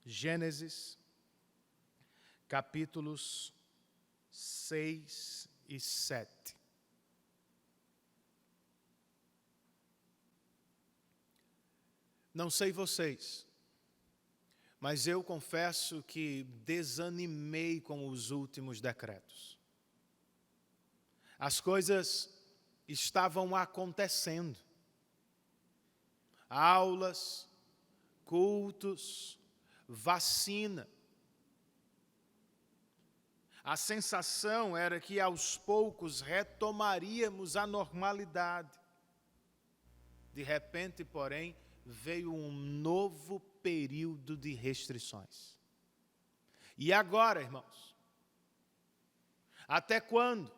Gênesis, capítulos 6 e 7. Não sei vocês, mas eu confesso que desanimei com os últimos decretos. As coisas estavam acontecendo. Aulas, cultos, vacina. A sensação era que aos poucos retomaríamos a normalidade. De repente, porém, veio um novo período de restrições. E agora, irmãos? Até quando?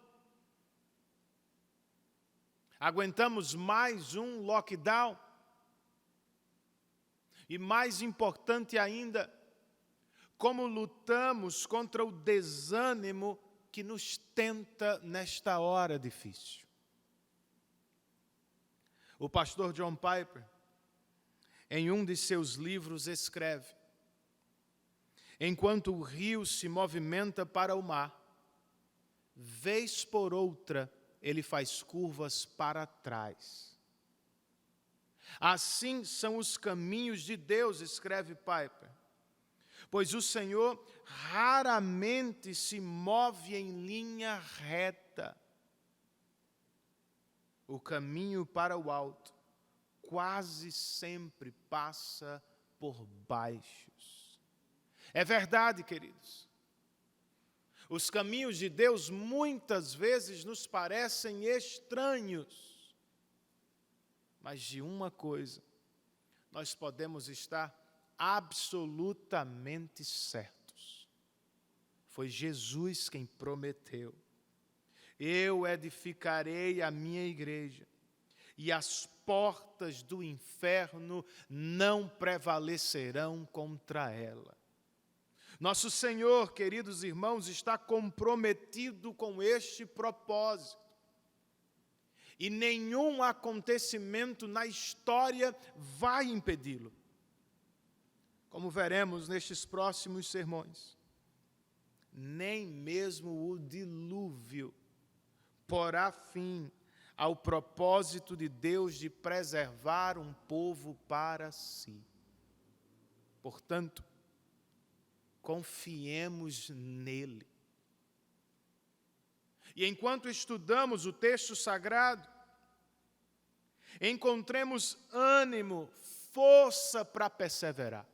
Aguentamos mais um lockdown? E mais importante ainda, como lutamos contra o desânimo que nos tenta nesta hora difícil. O pastor John Piper, em um de seus livros, escreve: enquanto o rio se movimenta para o mar, vez por outra ele faz curvas para trás. Assim são os caminhos de Deus, escreve Piper, pois o Senhor raramente se move em linha reta. O caminho para o alto quase sempre passa por baixos. É verdade, queridos. Os caminhos de Deus muitas vezes nos parecem estranhos. Mas de uma coisa, nós podemos estar absolutamente certos. Foi Jesus quem prometeu: eu edificarei a minha igreja, e as portas do inferno não prevalecerão contra ela. Nosso Senhor, queridos irmãos, está comprometido com este propósito. E nenhum acontecimento na história vai impedi-lo. Como veremos nestes próximos sermões, nem mesmo o dilúvio porá fim ao propósito de Deus de preservar um povo para si. Portanto, confiemos nele. E enquanto estudamos o texto sagrado, encontremos ânimo, força para perseverar.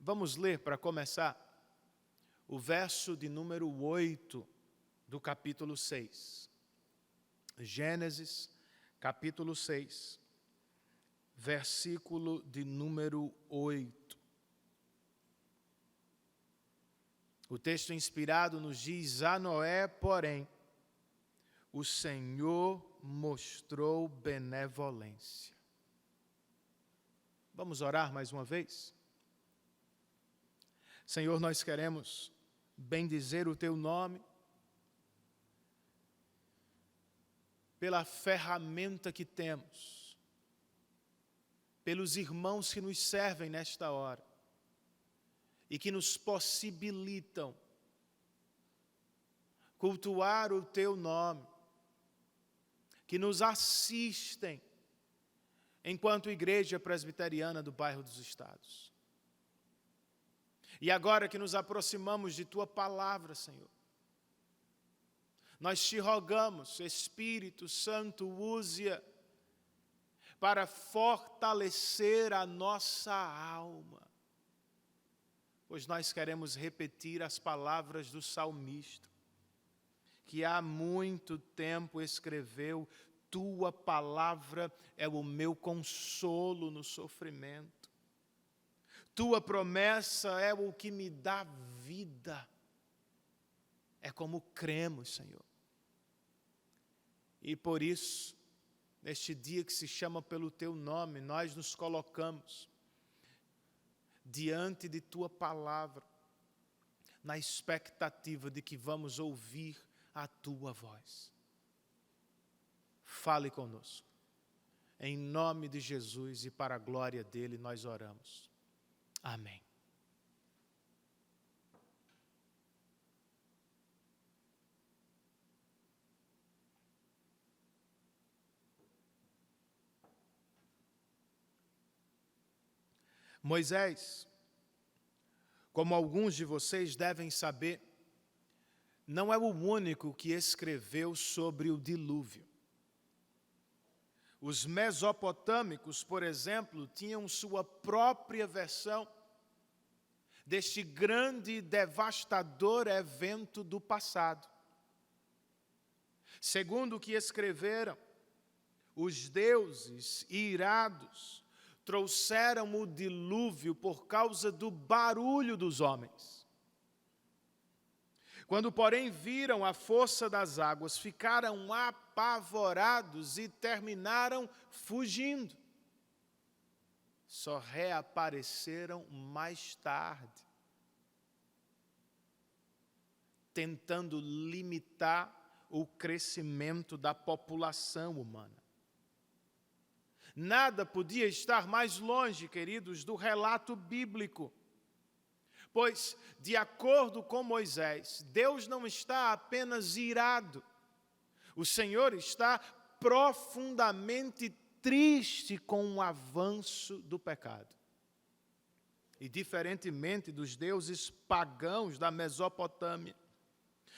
Vamos ler, para começar, o verso de número 8 do capítulo 6. Gênesis, capítulo 6, versículo de número 8. O texto inspirado nos diz: a Noé, porém, o Senhor mostrou benevolência. Vamos orar mais uma vez? Senhor, nós queremos bendizer o Teu nome pela ferramenta que temos, pelos irmãos que nos servem nesta hora e que nos possibilitam cultuar o Teu nome, que nos assistem enquanto Igreja Presbiteriana do Bairro dos Estados. E agora que nos aproximamos de Tua palavra, Senhor, nós Te rogamos, Espírito Santo, use-a para fortalecer a nossa alma, pois nós queremos repetir as palavras do salmista, que há muito tempo escreveu: Tua palavra é o meu consolo no sofrimento. Tua promessa é o que me dá vida. É como cremos, Senhor. E por isso, neste dia que se chama pelo Teu nome, nós nos colocamos diante de Tua palavra, na expectativa de que vamos ouvir a Tua voz. Fale conosco. Em nome de Jesus e para a glória dele nós oramos. Amém. Moisés, como alguns de vocês devem saber, não é o único que escreveu sobre o dilúvio. Os mesopotâmicos, por exemplo, tinham sua própria versão deste grande e devastador evento do passado. Segundo o que escreveram, os deuses irados trouxeram o dilúvio por causa do barulho dos homens. Quando, porém, viram a força das águas, ficaram apavorados e terminaram fugindo. Só reapareceram mais tarde, tentando limitar o crescimento da população humana. Nada podia estar mais longe, queridos, do relato bíblico. Pois, de acordo com Moisés, Deus não está apenas irado. O Senhor está profundamente triste com o avanço do pecado. E, diferentemente dos deuses pagãos da Mesopotâmia,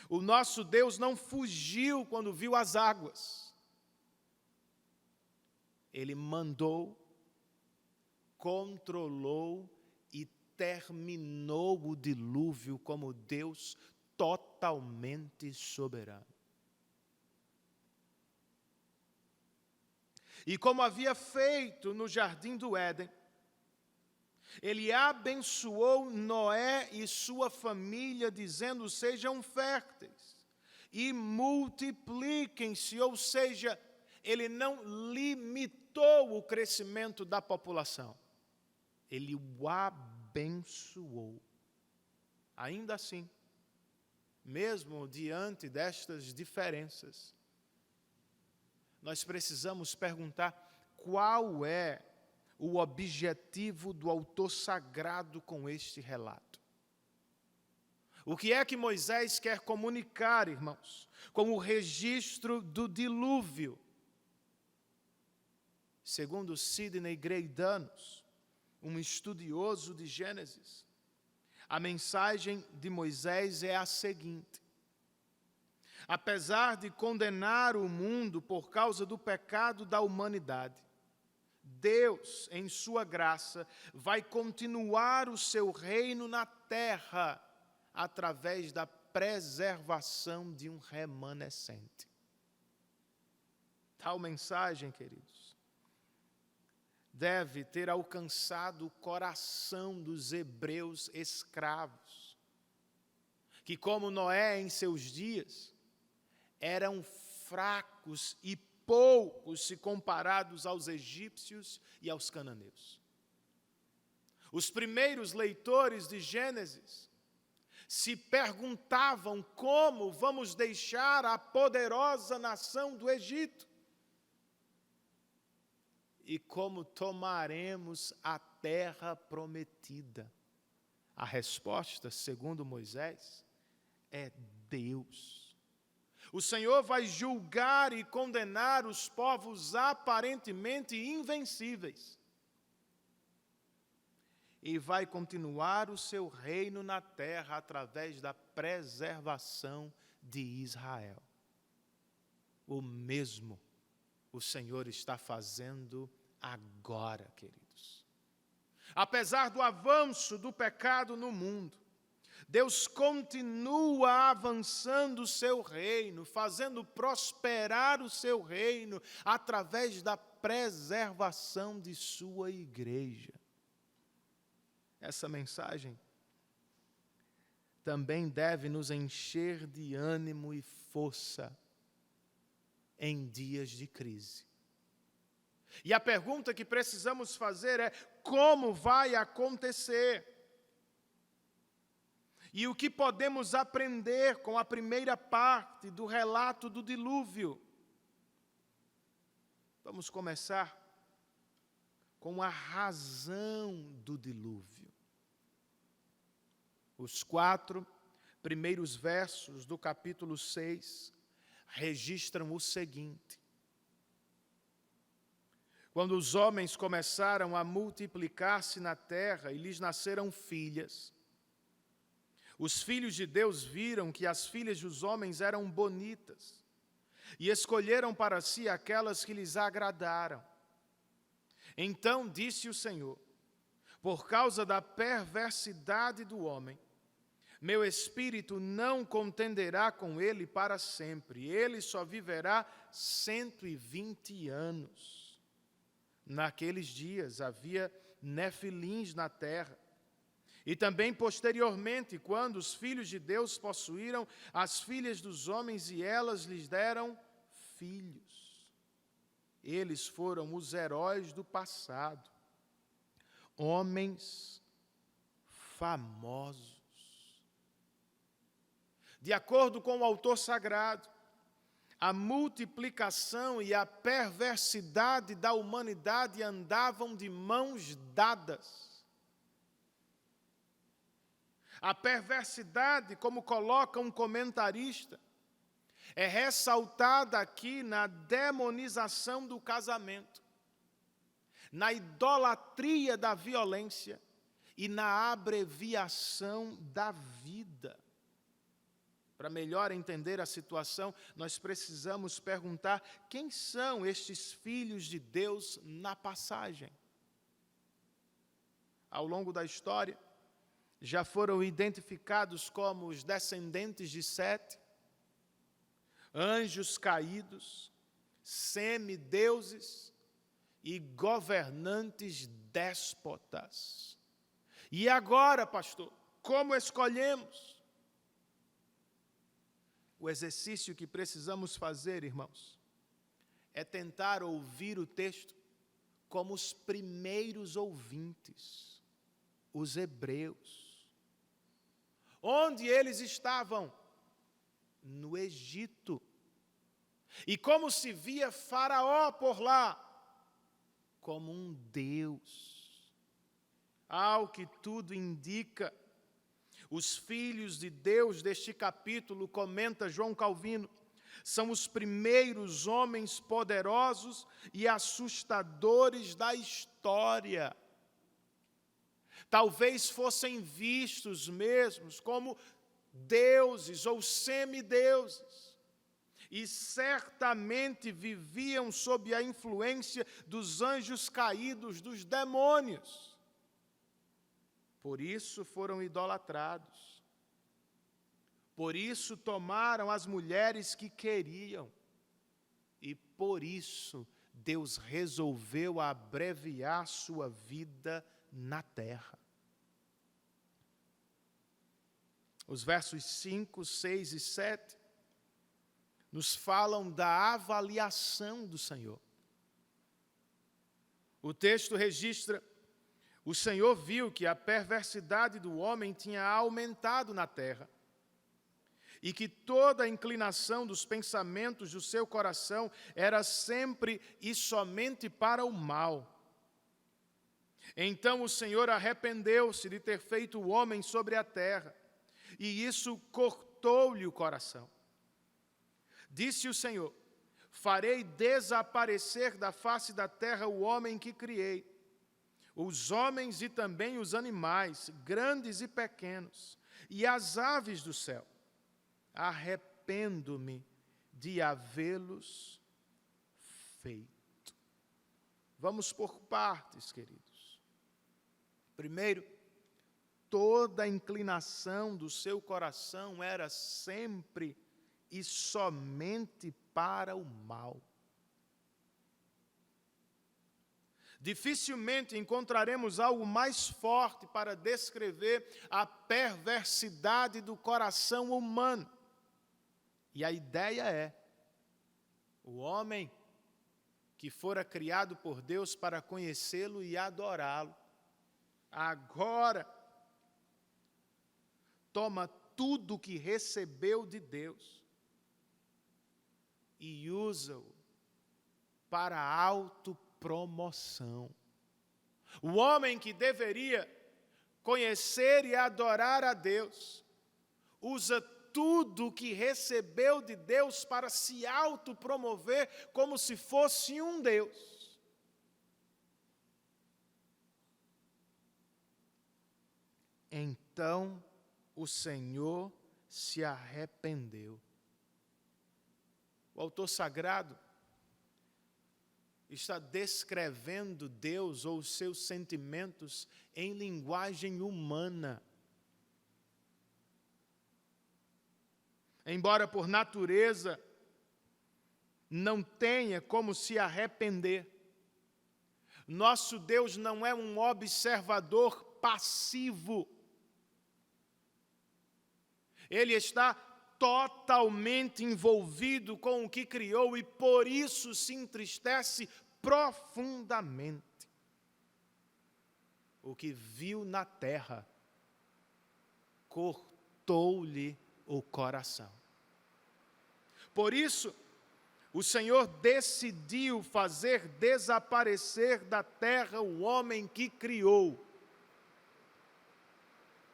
o nosso Deus não fugiu quando viu as águas. Ele mandou, controlou e terminou o dilúvio como Deus totalmente soberano. E como havia feito no jardim do Éden, ele abençoou Noé e sua família, dizendo: sejam férteis e multipliquem-se, ou seja, ele não limitou o crescimento da população, ele o abençoou. Ainda assim, mesmo diante destas diferenças, nós precisamos perguntar qual é o objetivo do autor sagrado com este relato. O que é que Moisés quer comunicar, irmãos, com o registro do dilúvio? Segundo Sidney Greidanos, um estudioso de Gênesis, a mensagem de Moisés é a seguinte: apesar de condenar o mundo por causa do pecado da humanidade, Deus, em sua graça, vai continuar o seu reino na terra através da preservação de um remanescente. Tal mensagem, queridos, deve ter alcançado o coração dos hebreus escravos, que, como Noé em seus dias, eram fracos e poucos se comparados aos egípcios e aos cananeus. Os primeiros leitores de Gênesis se perguntavam como vamos deixar a poderosa nação do Egito e como tomaremos a terra prometida. A resposta, segundo Moisés, é Deus. O Senhor vai julgar e condenar os povos aparentemente invencíveis. E vai continuar o seu reino na terra através da preservação de Israel. O mesmo o Senhor está fazendo agora, queridos. Apesar do avanço do pecado no mundo, Deus continua avançando o seu reino, fazendo prosperar o seu reino através da preservação de sua igreja. Essa mensagem também deve nos encher de ânimo e força em dias de crise. E a pergunta que precisamos fazer é: como vai acontecer? E o que podemos aprender com a primeira parte do relato do dilúvio? Vamos começar com a razão do dilúvio. Os 4 primeiros versos do capítulo 6 registram o seguinte: quando os homens começaram a multiplicar-se na terra e lhes nasceram filhas, os filhos de Deus viram que as filhas dos homens eram bonitas e escolheram para si aquelas que lhes agradaram. Então disse o Senhor: por causa da perversidade do homem, meu espírito não contenderá com ele para sempre, ele só viverá 120 anos. Naqueles dias havia nefilins na terra. E também posteriormente, quando os filhos de Deus possuíram as filhas dos homens e elas lhes deram filhos. Eles foram os heróis do passado, homens famosos. De acordo com o autor sagrado, a multiplicação e a perversidade da humanidade andavam de mãos dadas. A perversidade, como coloca um comentarista, é ressaltada aqui na demonização do casamento, na idolatria da violência e na abreviação da vida. Para melhor entender a situação, nós precisamos perguntar quem são estes filhos de Deus na passagem. Ao longo da história, já foram identificados como os descendentes de Sete, anjos caídos, semideuses e governantes déspotas. E agora, pastor, como escolhemos? O exercício que precisamos fazer, irmãos, é tentar ouvir o texto como os primeiros ouvintes, os hebreus. Onde eles estavam? No Egito. E como se via Faraó por lá? Como um Deus. Ao que tudo indica, os filhos de Deus deste capítulo, comenta João Calvino, são os primeiros homens poderosos e assustadores da história. Talvez fossem vistos mesmos como deuses ou semideuses, e certamente viviam sob a influência dos anjos caídos, dos demônios. Por isso foram idolatrados. Por isso tomaram as mulheres que queriam. E por isso Deus resolveu abreviar sua vida na terra. Os versos 5, 6 e 7 nos falam da avaliação do Senhor. O texto registra: o Senhor viu que a perversidade do homem tinha aumentado na terra, e que toda a inclinação dos pensamentos do seu coração era sempre e somente para o mal. Então o Senhor arrependeu-se de ter feito o homem sobre a terra, e isso cortou-lhe o coração. Disse o Senhor: farei desaparecer da face da terra o homem que criei, os homens e também os animais, grandes e pequenos, e as aves do céu. Arrependo-me de havê-los feito. Vamos por partes, queridos. Primeiro, toda a inclinação do seu coração era sempre e somente para o mal. Dificilmente encontraremos algo mais forte para descrever a perversidade do coração humano. E a ideia é: o homem que fora criado por Deus para conhecê-lo e adorá-lo, agora toma tudo o que recebeu de Deus e usa-o para autopromoção. O homem que deveria conhecer e adorar a Deus, usa tudo o que recebeu de Deus para se autopromover como se fosse um Deus. Então o Senhor se arrependeu. O autor sagrado está descrevendo Deus ou os seus sentimentos em linguagem humana. Embora por natureza não tenha como se arrepender, nosso Deus não é um observador passivo. Ele está totalmente envolvido com o que criou e por isso se entristece profundamente. O que viu na terra cortou-lhe o coração. Por isso, o Senhor decidiu fazer desaparecer da terra o homem que criou.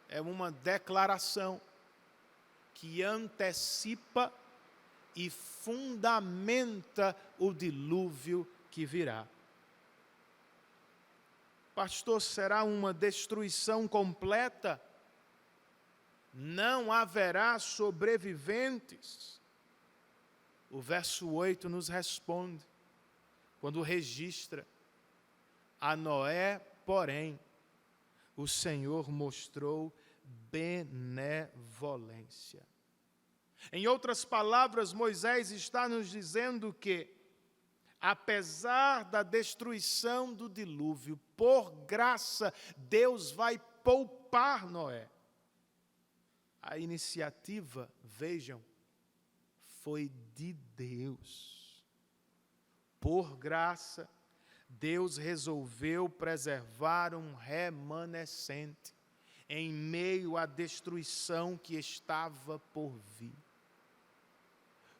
É uma declaração que antecipa e fundamenta o dilúvio que virá. Pastor, será uma destruição completa? Não haverá sobreviventes? O verso 8 nos responde, quando registra: a Noé, porém, o Senhor mostrou benevolência. Em outras palavras, Moisés está nos dizendo que, apesar da destruição do dilúvio, por graça, Deus vai poupar Noé. A iniciativa, vejam, foi de Deus. Por graça, Deus resolveu preservar um remanescente em meio à destruição que estava por vir.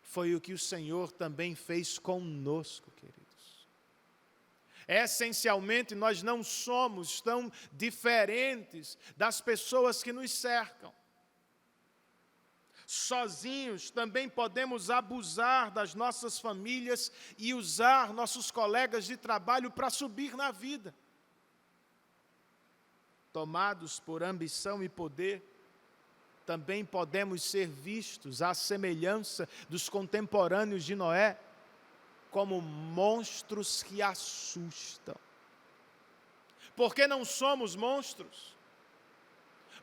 Foi o que o Senhor também fez conosco, queridos. Essencialmente, nós não somos tão diferentes das pessoas que nos cercam. Sozinhos também podemos abusar das nossas famílias e usar nossos colegas de trabalho para subir na vida. Tomados por ambição e poder, também podemos ser vistos, à semelhança dos contemporâneos de Noé, como monstros que assustam. Por que não somos monstros?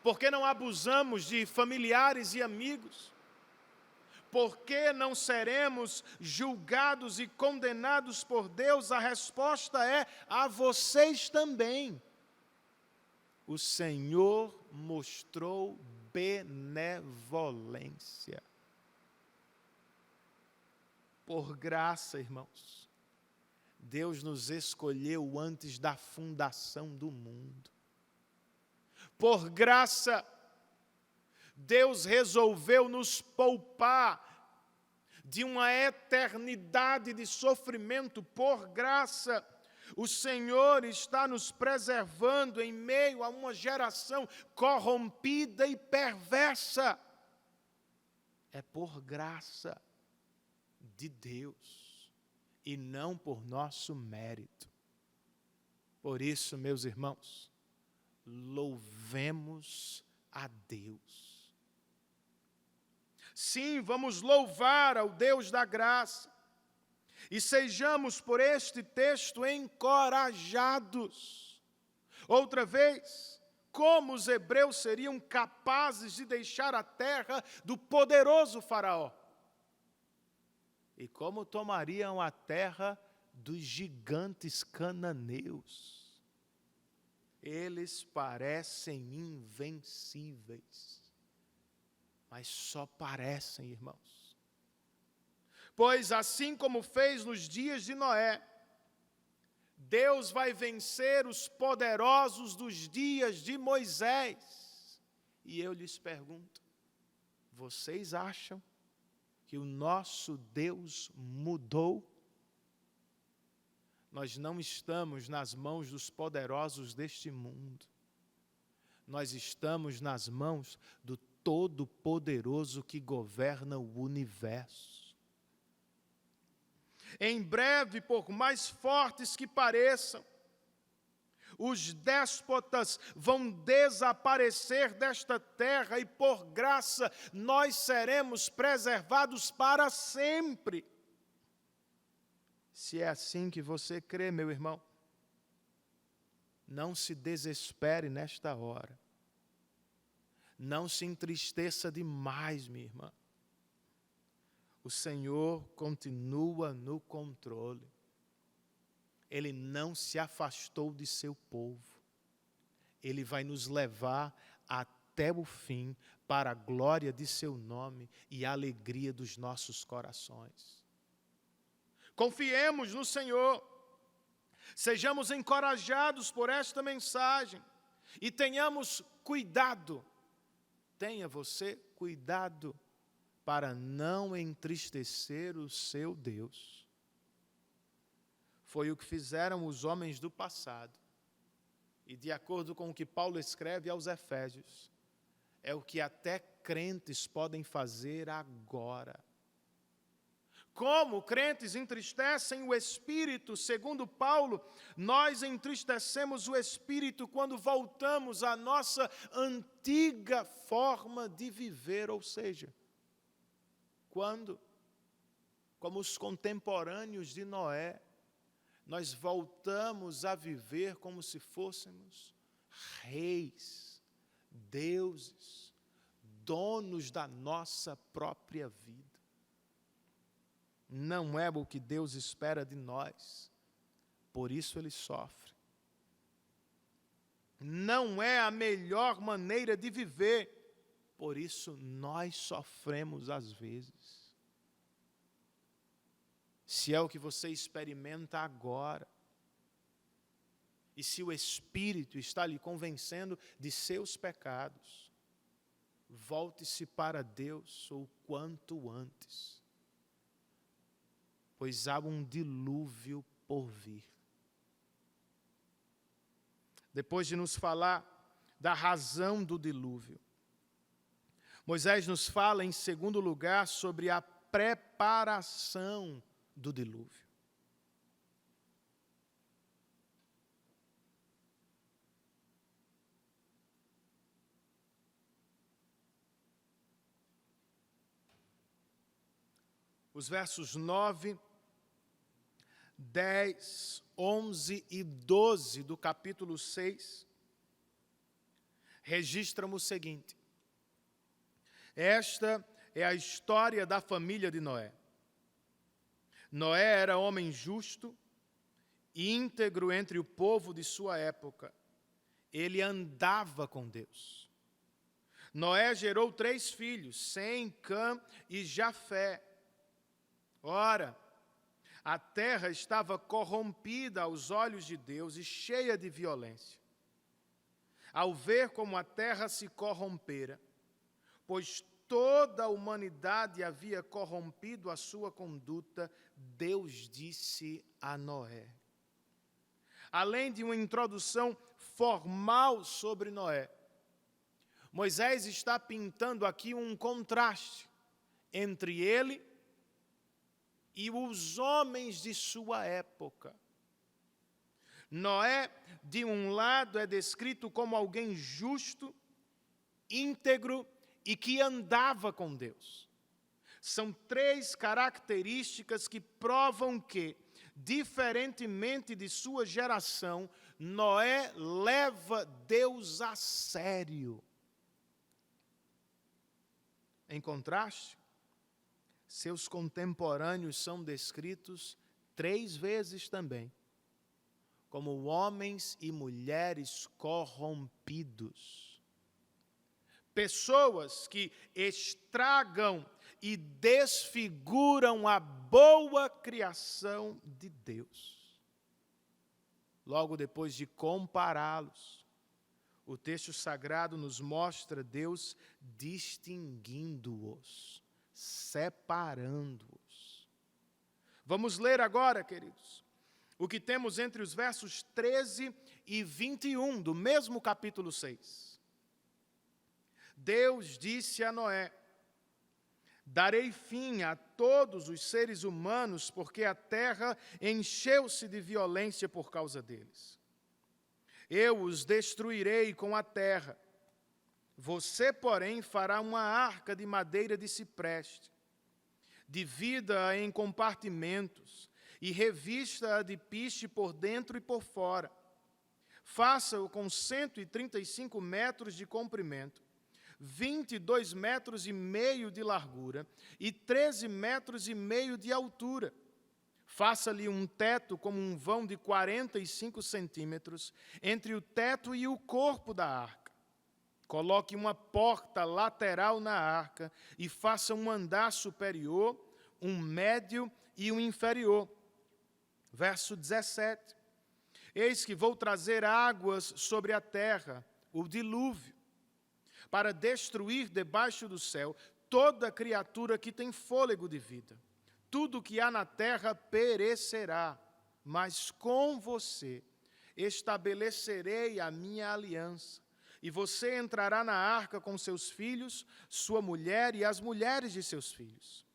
Por que não abusamos de familiares e amigos? Por que não seremos julgados e condenados por Deus? A resposta é: a vocês também. O Senhor mostrou benevolência. Por graça, irmãos, Deus nos escolheu antes da fundação do mundo. Por graça, Deus resolveu nos poupar de uma eternidade de sofrimento. Por graça, o Senhor está nos preservando em meio a uma geração corrompida e perversa. É por graça de Deus e não por nosso mérito. Por isso, meus irmãos, louvemos a Deus. Sim, vamos louvar ao Deus da graça. E sejamos por este texto encorajados. Outra vez, como os hebreus seriam capazes de deixar a terra do poderoso Faraó? E como tomariam a terra dos gigantes cananeus? Eles parecem invencíveis, mas só parecem, irmãos. Pois assim como fez nos dias de Noé, Deus vai vencer os poderosos dos dias de Moisés. E eu lhes pergunto, vocês acham que o nosso Deus mudou? Nós não estamos nas mãos dos poderosos deste mundo. nós estamos nas mãos do Todo-Poderoso que governa o universo. Em breve, por mais fortes que pareçam, os déspotas vão desaparecer desta terra e, por graça, nós seremos preservados para sempre. Se é assim que você crê, meu irmão, não se desespere nesta hora. Não se entristeça demais, minha irmã. O Senhor continua no controle. Ele não se afastou de seu povo. Ele vai nos levar até o fim para a glória de seu nome e a alegria dos nossos corações. Confiemos no Senhor. Sejamos encorajados por esta mensagem e tenhamos cuidado. Tenha você cuidado para não entristecer o seu Deus. Foi o que fizeram os homens do passado. E de acordo com o que Paulo escreve aos Efésios, é o que até crentes podem fazer agora. Como crentes entristecem o Espírito, segundo Paulo, nós entristecemos o Espírito quando voltamos à nossa antiga forma de viver, ou seja, quando, como os contemporâneos de Noé, nós voltamos a viver como se fôssemos reis, deuses, donos da nossa própria vida. Não é o que Deus espera de nós, por isso Ele sofre. Não é a melhor maneira de viver, por isso nós sofremos às vezes. Se é o que você experimenta agora, e se o Espírito está lhe convencendo de seus pecados, volte-se para Deus o quanto antes, pois há um dilúvio por vir. Depois de nos falar da razão do dilúvio, Moisés nos fala, em segundo lugar, sobre a preparação do dilúvio. Os versos 9, 10, 11 e 12 do capítulo 6 registram o seguinte: esta é a história da família de Noé. Noé era homem justo, íntegro entre o povo de sua época. Ele andava com Deus. Noé gerou 3 filhos, Sem, Cã e Jafé. Ora, a terra estava corrompida aos olhos de Deus e cheia de violência. Ao ver como a terra se corrompera, pois toda a humanidade havia corrompido a sua conduta, Deus disse a Noé. Além de uma introdução formal sobre Noé, Moisés está pintando aqui um contraste entre ele e os homens de sua época. Noé, de um lado, é descrito como alguém justo, íntegro e que andava com Deus. São 3 características que provam que, diferentemente de sua geração, Noé leva Deus a sério. Em contraste, seus contemporâneos são descritos 3 vezes também como homens e mulheres corrompidos. Pessoas que estragam e desfiguram a boa criação de Deus. Logo depois de compará-los, o texto sagrado nos mostra Deus distinguindo-os, separando-os. Vamos ler agora, queridos, o que temos entre os versos 13 e 21 do mesmo capítulo 6. Deus disse a Noé: darei fim a todos os seres humanos, porque a terra encheu-se de violência por causa deles. Eu os destruirei com a terra. Você, porém, fará uma arca de madeira de cipreste, divida-a em compartimentos e revista-a de piche por dentro e por fora. Faça-o com 135 metros de comprimento, 22 metros e meio de largura e 13 metros e meio de altura. Faça-lhe um teto como um vão de 45 centímetros entre o teto e o corpo da arca. Coloque uma porta lateral na arca e faça um andar superior, um médio e um inferior. Verso 17. Eis que vou trazer águas sobre a terra, o dilúvio, para destruir debaixo do céu toda criatura que tem fôlego de vida. Tudo que há na terra perecerá, mas com você estabelecerei a minha aliança. E você entrará na arca com seus filhos, sua mulher e as mulheres de seus filhos.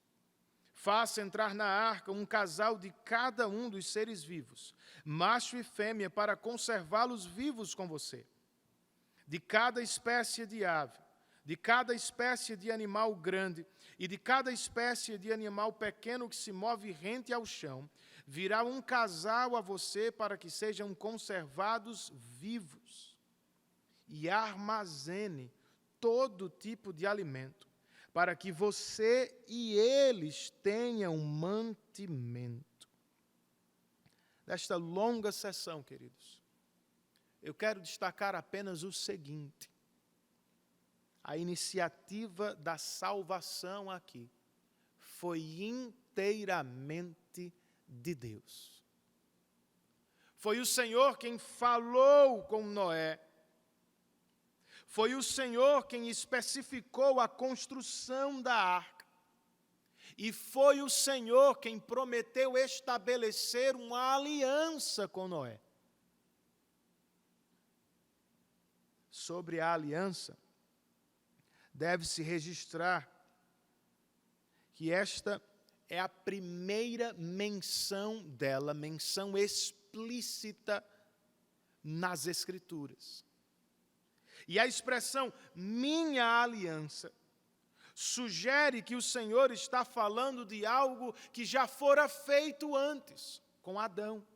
Faça entrar na arca um casal de cada um dos seres vivos, macho e fêmea, para conservá-los vivos com você. De cada espécie de ave, de cada espécie de animal grande e de cada espécie de animal pequeno que se move rente ao chão, virá um casal a você para que sejam conservados vivos. E armazene todo tipo de alimento, para que você e eles tenham mantimento. Desta longa sessão, queridos, eu quero destacar apenas o seguinte: a iniciativa da salvação aqui foi inteiramente de Deus. Foi o Senhor quem falou com Noé. Foi o Senhor quem especificou a construção da arca. E foi o Senhor quem prometeu estabelecer uma aliança com Noé. Sobre a aliança, deve-se registrar que esta é a primeira menção dela, menção explícita nas Escrituras. E a expressão minha aliança sugere que o Senhor está falando de algo que já fora feito antes, com Adão,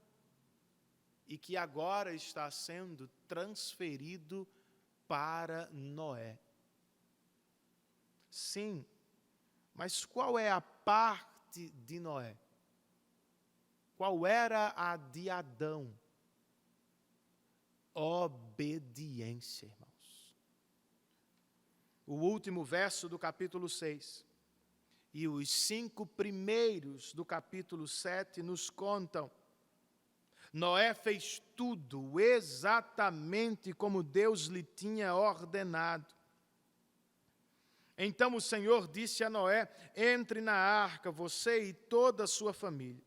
e que agora está sendo transferido para Noé. Sim, mas qual é a parte de Noé? Qual era a de Adão? Obediência, irmãos. O último verso do capítulo 6 e os 5 primeiros do capítulo 7 nos contam: Noé fez tudo exatamente como Deus lhe tinha ordenado. Então o Senhor disse a Noé: entre na arca, você e toda a sua família,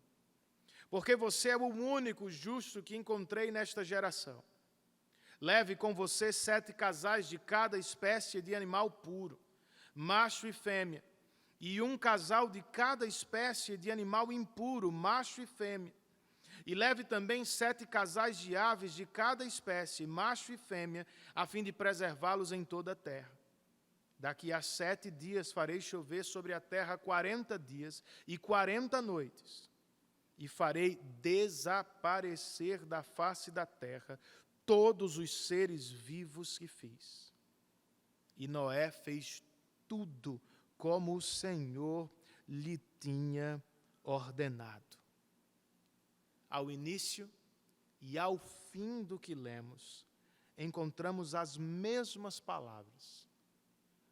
porque você é o único justo que encontrei nesta geração. Leve com você 7 casais de cada espécie de animal puro, macho e fêmea, e um casal de cada espécie de animal impuro, macho e fêmea. E leve também 7 casais de aves de cada espécie, macho e fêmea, a fim de preservá-los em toda a terra. Daqui a 7 dias farei chover sobre a terra 40 dias e 40 noites, e farei desaparecer da face da terra todos os seres vivos que fiz. E Noé fez tudo como o Senhor lhe tinha ordenado. Ao início e ao fim do que lemos, encontramos as mesmas palavras.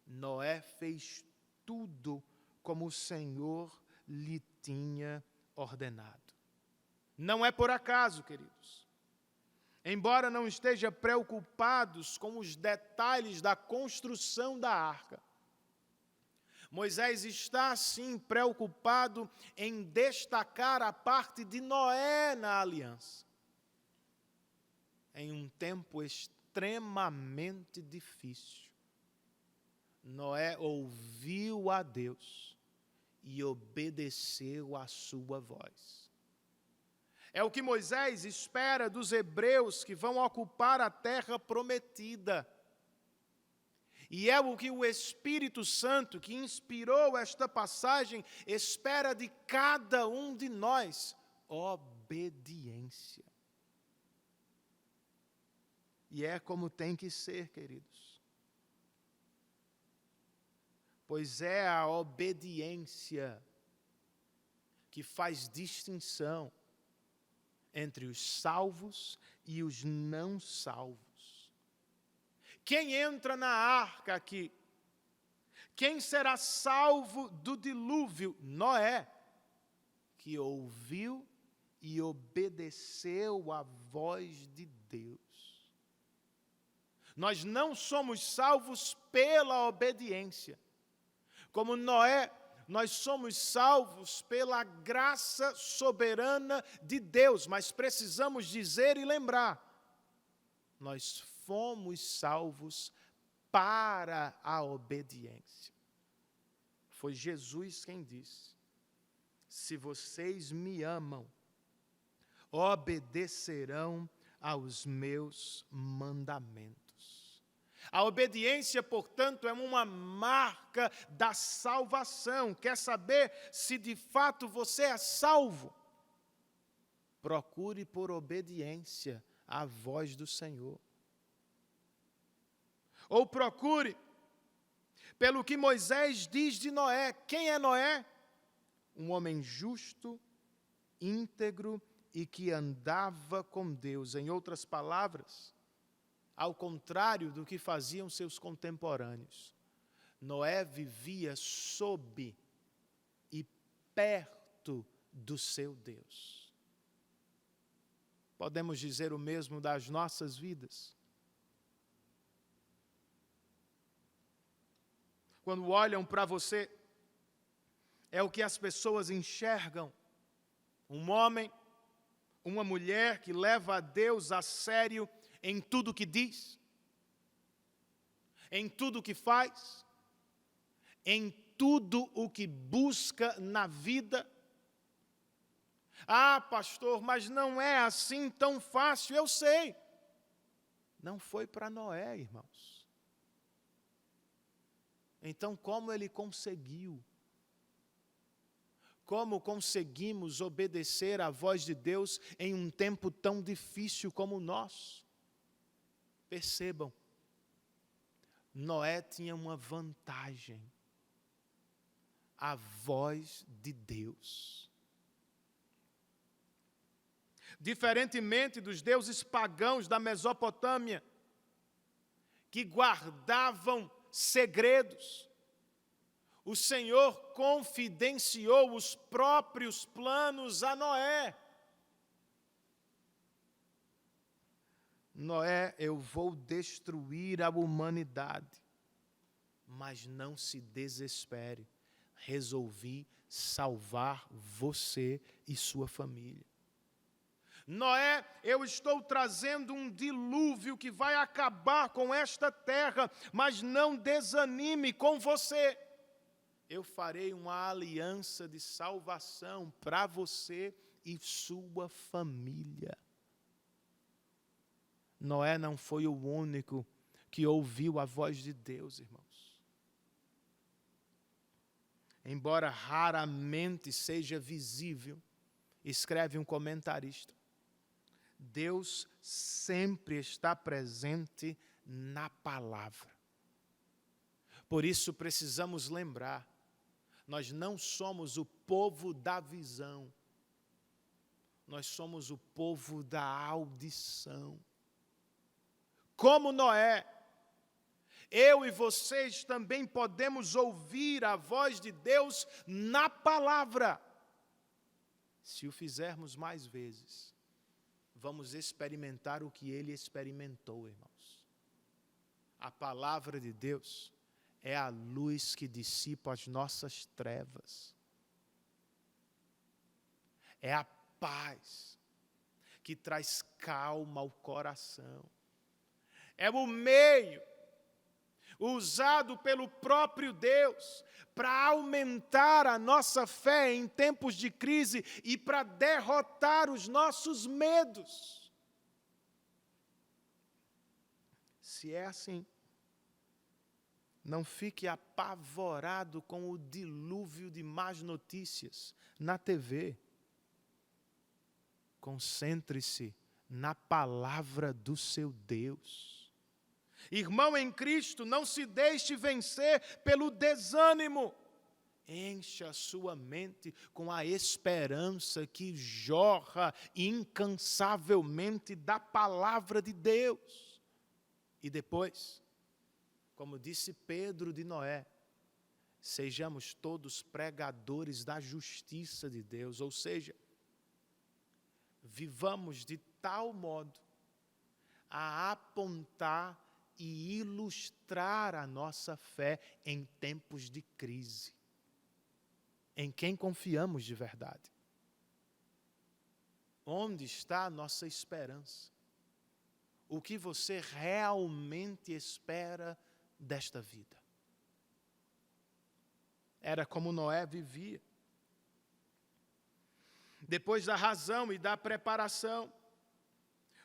Noé fez tudo como o Senhor lhe tinha ordenado. Não é por acaso, queridos. Embora não esteja preocupados com os detalhes da construção da arca, Moisés está, sim, preocupado em destacar a parte de Noé na aliança. Em um tempo extremamente difícil, Noé ouviu a Deus e obedeceu à sua voz. É o que Moisés espera dos hebreus que vão ocupar a terra prometida. E é o que o Espírito Santo, que inspirou esta passagem, espera de cada um de nós: obediência. E é como tem que ser, queridos. Pois é a obediência que faz distinção entre os salvos e os não salvos. Quem entra na arca aqui? Quem será salvo do dilúvio? Noé, que ouviu e obedeceu à voz de Deus. Nós não somos salvos pela obediência. Como Noé, nós somos salvos pela graça soberana de Deus, mas precisamos dizer e lembrar: nós fomos salvos para a obediência. Foi Jesus quem disse: se vocês me amam, obedecerão aos meus mandamentos. A obediência, portanto, é uma marca da salvação. Quer saber se de fato você é salvo? Procure por obediência à voz do Senhor. Ou procure pelo que Moisés diz de Noé. Quem é Noé? Um homem justo, íntegro e que andava com Deus. Em outras palavras, ao contrário do que faziam seus contemporâneos, Noé vivia sob e perto do seu Deus. Podemos dizer o mesmo das nossas vidas? Quando olham para você, é o que as pessoas enxergam. Um homem, uma mulher que leva a Deus a sério em tudo o que diz, em tudo o que faz, em tudo o que busca na vida. Ah, pastor, mas não é assim tão fácil. Eu sei. Não foi para Noé, irmãos. Então, como ele conseguiu? Como conseguimos obedecer à voz de Deus em um tempo tão difícil como o nosso? Percebam, Noé tinha uma vantagem: a voz de Deus. Diferentemente dos deuses pagãos da Mesopotâmia, que guardavam segredos, o Senhor confidenciou os próprios planos a Noé. Noé, eu vou destruir a humanidade, mas não se desespere, resolvi salvar você e sua família. Noé, eu estou trazendo um dilúvio que vai acabar com esta terra, mas não desanime com você. Eu farei uma aliança de salvação para você e sua família. Noé não foi o único que ouviu a voz de Deus, irmãos. Embora raramente seja visível, escreve um comentarista, Deus sempre está presente na palavra. Por isso precisamos lembrar, nós não somos o povo da visão, nós somos o povo da audição. Como Noé, eu e vocês também podemos ouvir a voz de Deus na palavra. Se o fizermos mais vezes, vamos experimentar o que ele experimentou, irmãos. A palavra de Deus é a luz que dissipa as nossas trevas. É a paz que traz calma ao coração. É o meio usado pelo próprio Deus para aumentar a nossa fé em tempos de crise e para derrotar os nossos medos. Se é assim, não fique apavorado com o dilúvio de más notícias na TV. Concentre-se na palavra do seu Deus. Irmão em Cristo, não se deixe vencer pelo desânimo. Encha a sua mente com a esperança que jorra incansavelmente da palavra de Deus. E depois, como disse Pedro de Noé, sejamos todos pregadores da justiça de Deus, ou seja, vivamos de tal modo a apontar e ilustrar a nossa fé em tempos de crise. Em quem confiamos de verdade? Onde está a nossa esperança? O que você realmente espera desta vida? Era como Noé vivia. Depois da razão e da preparação,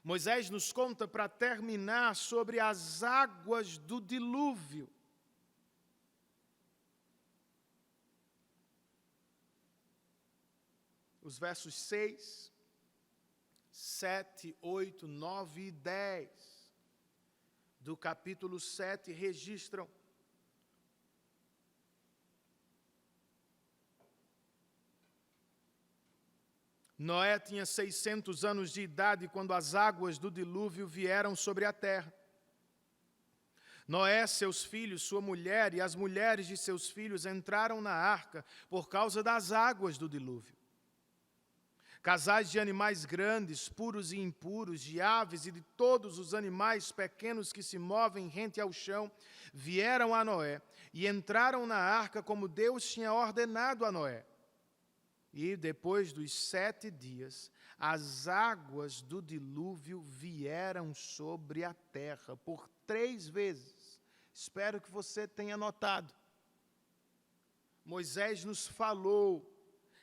Moisés nos conta para terminar sobre as águas do dilúvio. Os versos 6, 7, 8, 9 e 10 do capítulo 7 registram Noé tinha 600 anos de idade quando as águas do dilúvio vieram sobre a terra. Noé, seus filhos, sua mulher e as mulheres de seus filhos entraram na arca por causa das águas do dilúvio. Casais de animais grandes, puros e impuros, de aves e de todos os animais pequenos que se movem rente ao chão, vieram a Noé e entraram na arca como Deus tinha ordenado a Noé. E depois dos 7 dias, as águas do dilúvio vieram sobre a terra por 3 vezes. Espero que você tenha notado. Moisés nos falou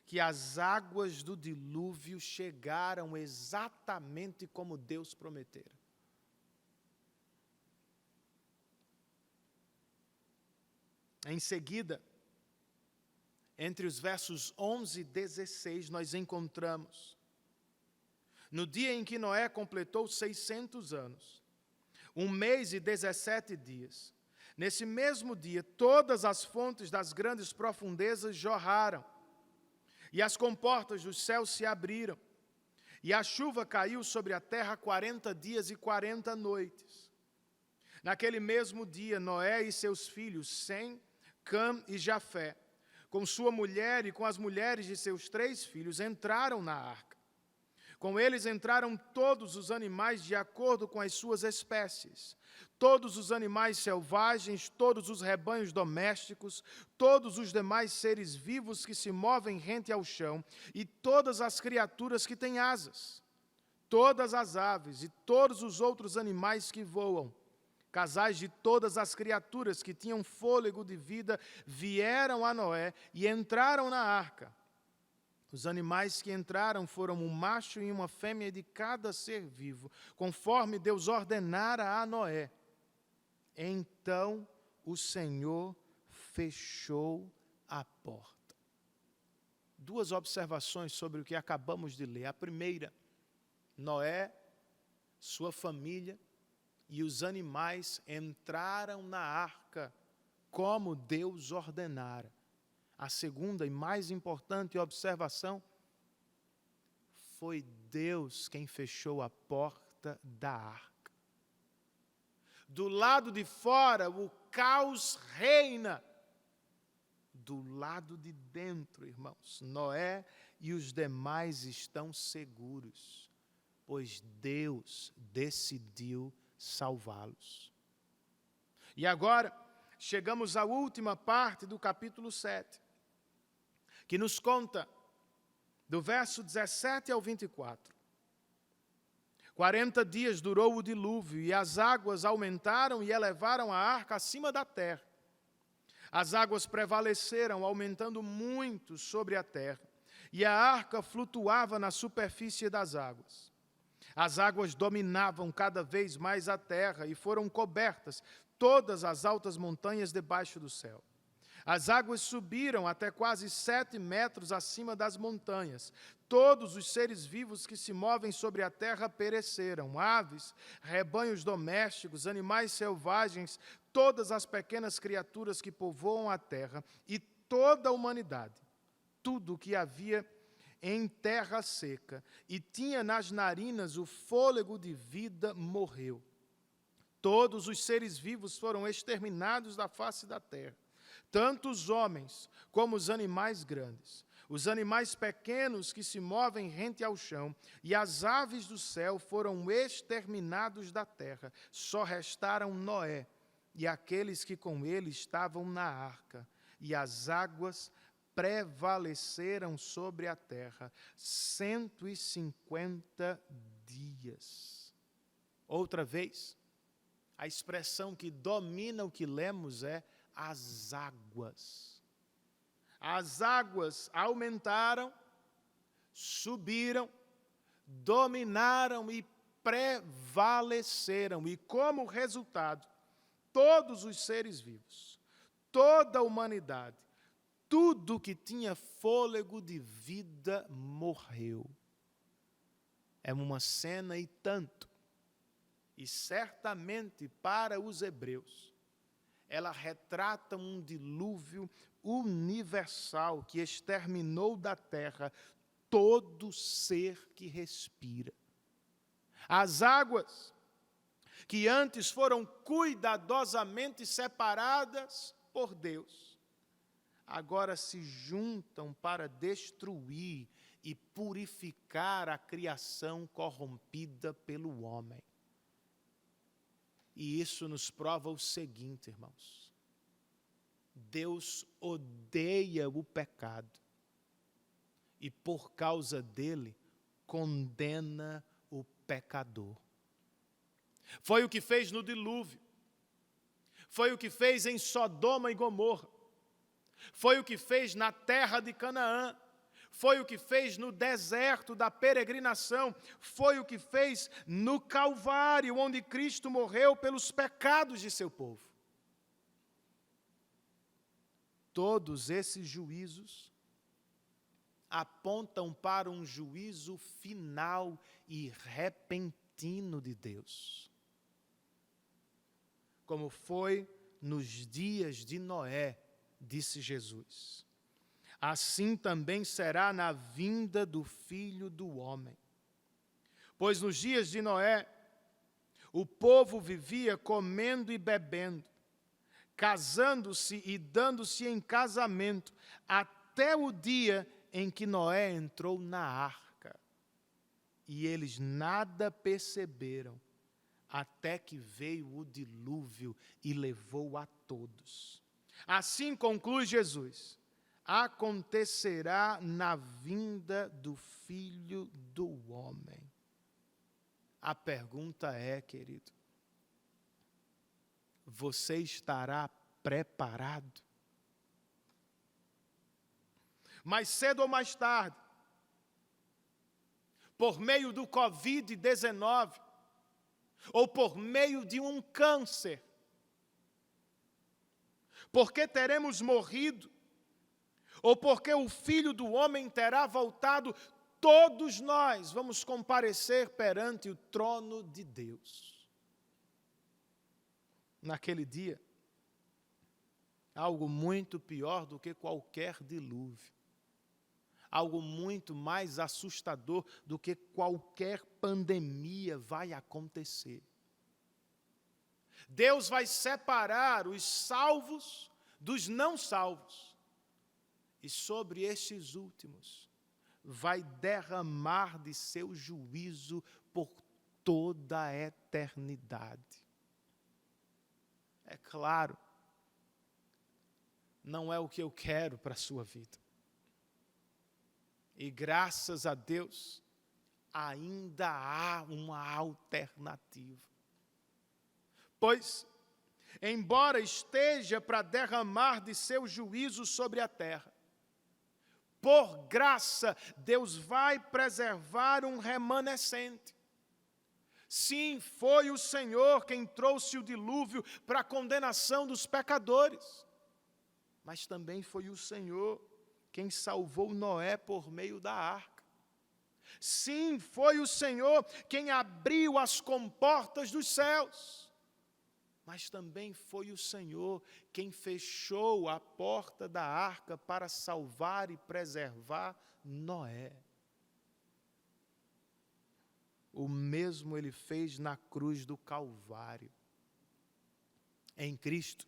que as águas do dilúvio chegaram exatamente como Deus prometera. Em seguida, entre os versos 11 e 16, nós encontramos: no dia em que Noé completou 600 anos, 1 mês e 17 dias, nesse mesmo dia, todas as fontes das grandes profundezas jorraram, e as comportas dos céus se abriram, e a chuva caiu sobre a terra 40 dias e 40 noites. Naquele mesmo dia, Noé e seus filhos, Sem, Cam e Jafé, com sua mulher e com as mulheres de seus 3 filhos, entraram na arca. Com eles entraram todos os animais de acordo com as suas espécies, todos os animais selvagens, todos os rebanhos domésticos, todos os demais seres vivos que se movem rente ao chão e todas as criaturas que têm asas, todas as aves e todos os outros animais que voam. Casais de todas as criaturas que tinham fôlego de vida vieram a Noé e entraram na arca. Os animais que entraram foram um macho e uma fêmea de cada ser vivo, conforme Deus ordenara a Noé. Então o Senhor fechou a porta. 2 observações sobre o que acabamos de ler. A primeira, Noé, sua família e os animais entraram na arca como Deus ordenara. A segunda e mais importante observação, foi Deus quem fechou a porta da arca. Do lado de fora, o caos reina. Do lado de dentro, irmãos, Noé e os demais estão seguros, pois Deus decidiu salvá-los. E agora, chegamos à última parte do capítulo 7, que nos conta, do verso 17 ao 24, 40 dias durou o dilúvio, e as águas aumentaram e elevaram a arca acima da terra. As águas prevaleceram, aumentando muito sobre a terra, e a arca flutuava na superfície das águas. As águas dominavam cada vez mais a terra e foram cobertas todas as altas montanhas debaixo do céu. As águas subiram até quase 7 metros acima das montanhas. Todos os seres vivos que se movem sobre a terra pereceram: aves, rebanhos domésticos, animais selvagens, todas as pequenas criaturas que povoam a terra e toda a humanidade. Tudo o que havia em terra seca e tinha nas narinas o fôlego de vida morreu. Todos os seres vivos foram exterminados da face da terra, tanto os homens como os animais grandes, os animais pequenos que se movem rente ao chão, e as aves do céu foram exterminados da terra. Só restaram Noé e aqueles que com ele estavam na arca, e as águas prevaleceram sobre a terra 150 dias. Outra vez, a expressão que domina o que lemos é as águas. As águas aumentaram, subiram, dominaram e prevaleceram. E como resultado, todos os seres vivos, toda a humanidade, tudo que tinha fôlego de vida morreu. É uma cena e tanto. E certamente para os hebreus, ela retrata um dilúvio universal que exterminou da terra todo ser que respira. As águas, que antes foram cuidadosamente separadas por Deus, agora se juntam para destruir e purificar a criação corrompida pelo homem. E isso nos prova o seguinte, irmãos: Deus odeia o pecado e, por causa dele, condena o pecador. Foi o que fez no dilúvio, foi o que fez em Sodoma e Gomorra, foi o que fez na terra de Canaã, foi o que fez no deserto da peregrinação, foi o que fez no Calvário, onde Cristo morreu pelos pecados de seu povo. Todos esses juízos apontam para um juízo final e repentino de Deus, como foi nos dias de Noé, disse Jesus. Assim também será na vinda do Filho do Homem. Pois nos dias de Noé, o povo vivia comendo e bebendo, casando-se e dando-se em casamento, até o dia em que Noé entrou na arca. E eles nada perceberam, até que veio o dilúvio e levou a todos. Assim conclui Jesus: acontecerá na vinda do Filho do Homem. A pergunta é, querido, você estará preparado? Mais cedo ou mais tarde, por meio do Covid-19, ou por meio de um câncer, porque teremos morrido, ou porque o Filho do Homem terá voltado, todos nós vamos comparecer perante o trono de Deus. Naquele dia, algo muito pior do que qualquer dilúvio, algo muito mais assustador do que qualquer pandemia vai acontecer. Deus vai separar os salvos dos não salvos. E sobre estes últimos, vai derramar de seu juízo por toda a eternidade. É claro, não é o que eu quero para a sua vida. E graças a Deus, ainda há uma alternativa. Pois, embora esteja para derramar de seu juízo sobre a terra, por graça, Deus vai preservar um remanescente. Sim, foi o Senhor quem trouxe o dilúvio para a condenação dos pecadores, mas também foi o Senhor quem salvou Noé por meio da arca. Sim, foi o Senhor quem abriu as comportas dos céus, mas também foi o Senhor quem fechou a porta da arca para salvar e preservar Noé. O mesmo Ele fez na cruz do Calvário. Em Cristo,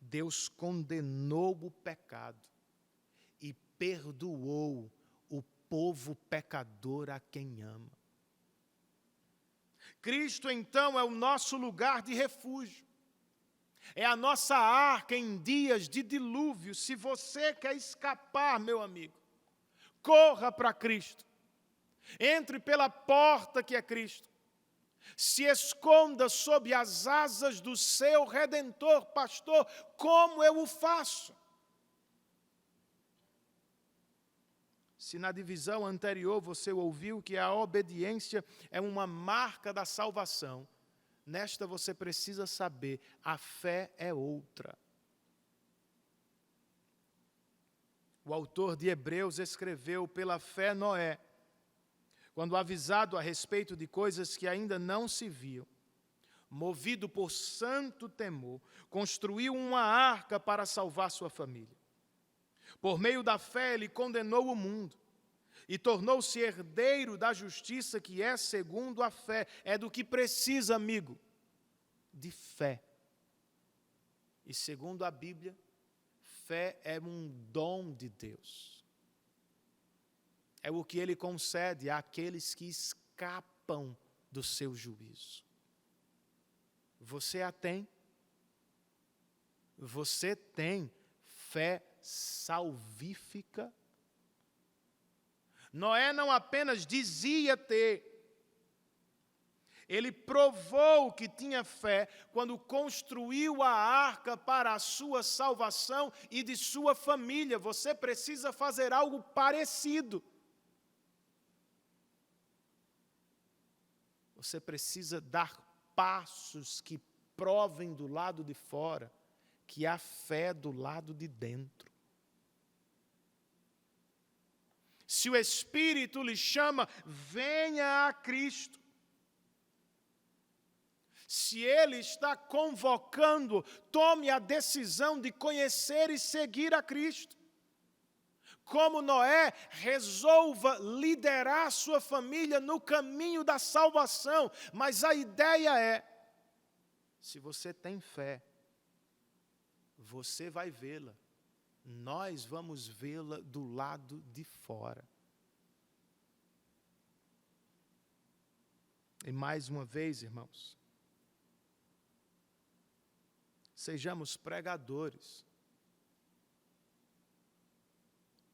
Deus condenou o pecado e perdoou o povo pecador a quem ama. Cristo, então, é o nosso lugar de refúgio. É a nossa arca em dias de dilúvio. Se você quer escapar, meu amigo, corra para Cristo. Entre pela porta que é Cristo. Se esconda sob as asas do seu Redentor. Pastor, como eu o faço? Se na divisão anterior você ouviu que a obediência é uma marca da salvação, nesta você precisa saber, a fé é outra. O autor de Hebreus escreveu: pela fé Noé, quando avisado a respeito de coisas que ainda não se viam, movido por santo temor, construiu uma arca para salvar sua família. Por meio da fé, ele condenou o mundo e tornou-se herdeiro da justiça que é segundo a fé. É do que precisa, amigo, de fé. E segundo a Bíblia, fé é um dom de Deus. É o que Ele concede àqueles que escapam do seu juízo. Você a tem? Você tem fé salvífica? Noé não apenas dizia ter, ele provou que tinha fé quando construiu a arca para a sua salvação e de sua família. Você precisa fazer algo parecido. Você precisa dar passos que provem do lado de fora que há fé do lado de dentro. Se o Espírito lhe chama, venha a Cristo. Se Ele está convocando, tome a decisão de conhecer e seguir a Cristo. Como Noé, resolva liderar sua família no caminho da salvação. Mas a ideia é, se você tem fé, você vai vê-la. Nós vamos vê-la do lado de fora. E mais uma vez, irmãos, sejamos pregadores,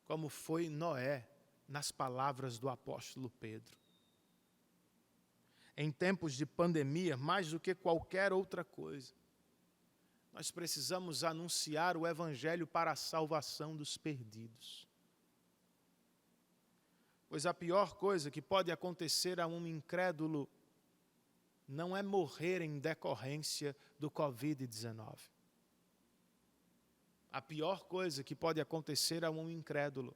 como foi Noé, nas palavras do apóstolo Pedro. Em tempos de pandemia, mais do que qualquer outra coisa, nós precisamos anunciar o Evangelho para a salvação dos perdidos. Pois a pior coisa que pode acontecer a um incrédulo não é morrer em decorrência do Covid-19. A pior coisa que pode acontecer a um incrédulo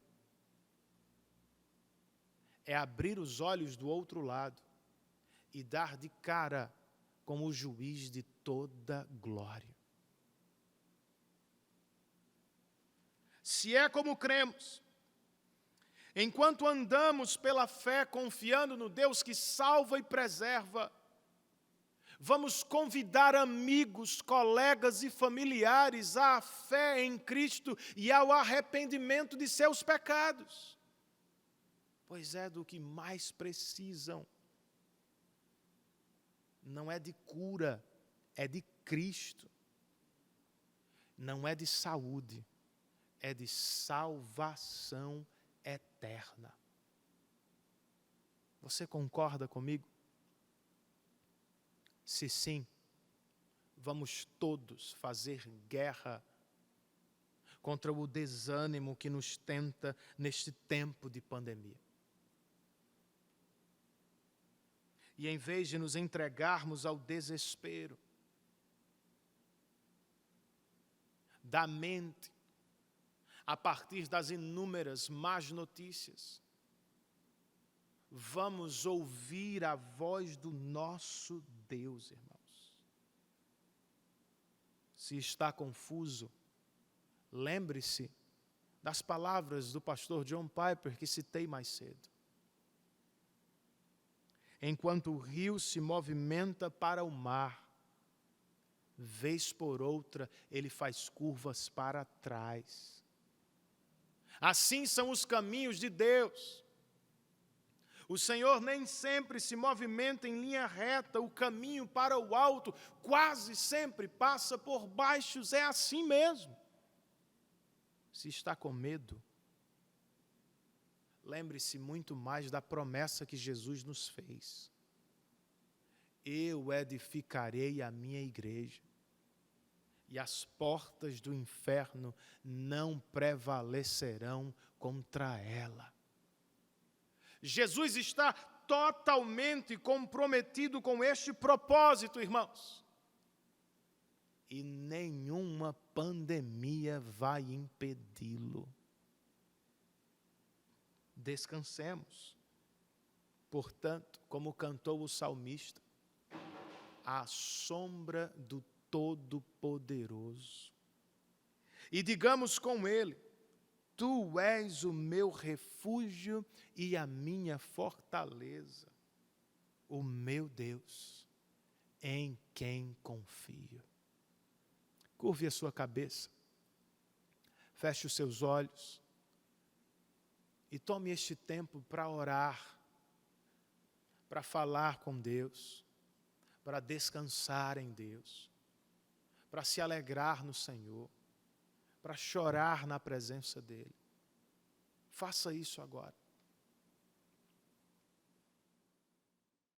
é abrir os olhos do outro lado e dar de cara com o juiz de toda glória. Se é como cremos, enquanto andamos pela fé confiando no Deus que salva e preserva, vamos convidar amigos, colegas e familiares à fé em Cristo e ao arrependimento de seus pecados, pois é do que mais precisam. Não é de cura, é de Cristo. Não é de saúde, é de salvação eterna. Você concorda comigo? Se sim, vamos todos fazer guerra contra o desânimo que nos tenta neste tempo de pandemia. E em vez de nos entregarmos ao desespero da mente, a partir das inúmeras más notícias, vamos ouvir a voz do nosso Deus, irmãos. Se está confuso, lembre-se das palavras do pastor John Piper que citei mais cedo. Enquanto o rio se movimenta para o mar, vez por outra ele faz curvas para trás. Assim são os caminhos de Deus. O Senhor nem sempre se movimenta em linha reta, o caminho para o alto quase sempre passa por baixos, é assim mesmo. Se está com medo, lembre-se muito mais da promessa que Jesus nos fez. Eu edificarei a minha igreja, e as portas do inferno não prevalecerão contra ela. Jesus está totalmente comprometido com este propósito, irmãos. E nenhuma pandemia vai impedi-lo. Descansemos. Portanto, como cantou o salmista, à sombra do Todo-Poderoso. E digamos com ele: Tu és o meu refúgio e a minha fortaleza, o meu Deus, em quem confio. Curve a sua cabeça, feche os seus olhos e tome este tempo para orar, para falar com Deus, para descansar em Deus, para se alegrar no Senhor, para chorar na presença dEle. Faça isso agora.